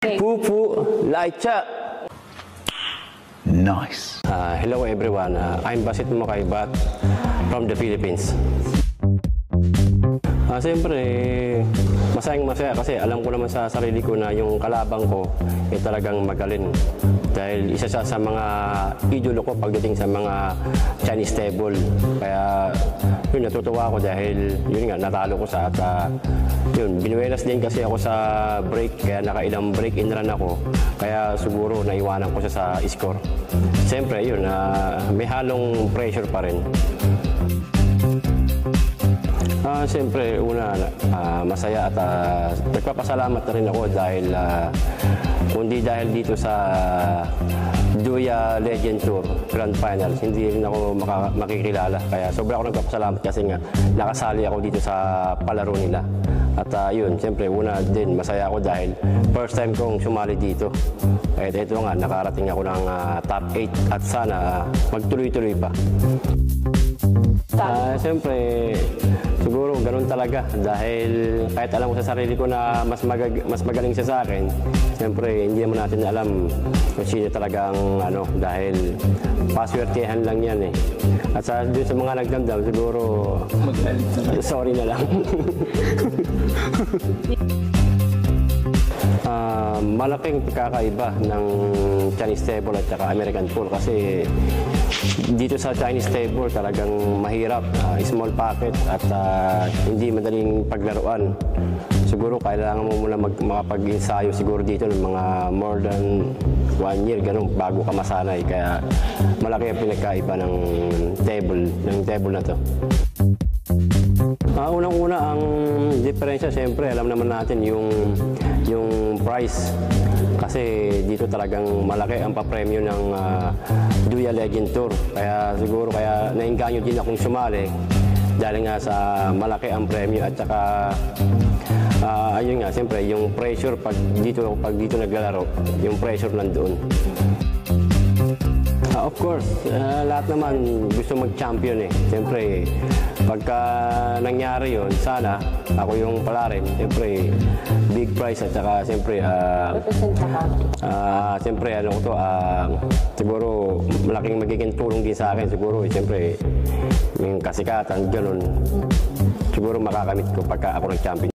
Fufu Laicha. Nice. Hello everyone. I'm Basit Mokaibat from the Philippines. Siyempre, masayang-masaya kasi alam ko naman sa sarili ko na yung kalabang ko ay talagang magaling. Dahil isa siya sa mga idolo ko pagdating sa mga Chinese table. Kaya yun, natutuwa ako dahil yun nga, natalo ko sa at yun, binuelas din kasi ako sa break. Kaya nakailang break in run ako. Kaya siguro naiwanan ko siya sa score. Siyempre, yun, may halong pressure pa rin. Siyempre, una, masaya at nagpapasalamat na rin ako dahil kundi dahil dito sa Duya Legend Tour Grand Finals, hindi rin ako makikilala. Kaya sobra ako nagpapasalamat kasi nga nakasali ako dito sa palaro nila. At yun, siyempre, una din, masaya ako dahil first time kong sumali dito. At ito nga, nakarating ako ng top 8 at sana magtuloy-tuloy pa. Siyempre, siguro ganun talaga dahil kahit alam ko sa sarili ko na mas magaling siya sa akin, siyempre hindi naman natin alam kung sino talagang dahil paswertehan lang yan eh. At doon sa mga nagdamdam, siguro sorry na lang. Malaking pagkakaiba ng Chinese table at saka American pool kasi dito sa Chinese table talagang mahirap, small pocket at hindi madaling paglaruan. Siguro kailangan mo muna makapag-ensayo siguro dito ng mga more than 1 year ganun bago ka masanay, kaya malaki ang pinagkaiba ng table na to. Unang-una ang diferensya, siyempre alam naman natin yung price. Kasi dito talagang malaki ang papremyo ng Duya Legend Tour. Kaya siguro nainganyo din akong sumali dahil nga sa malaki ang premyo at saka ayun nga, siyempre yung pressure pag dito naglalaro, yung pressure nandoon. Of course, lahat naman gusto mag-champion eh. Siyempre, pagka nangyari yun, sana ako yung pala rin. Siyempre, big prize at saka siyempre, siguro malaking magiging tulong din sa akin. Siguro, siyempre, yung kasikatan, ganun. Siguro makakamit ko pagka ako nag-champion.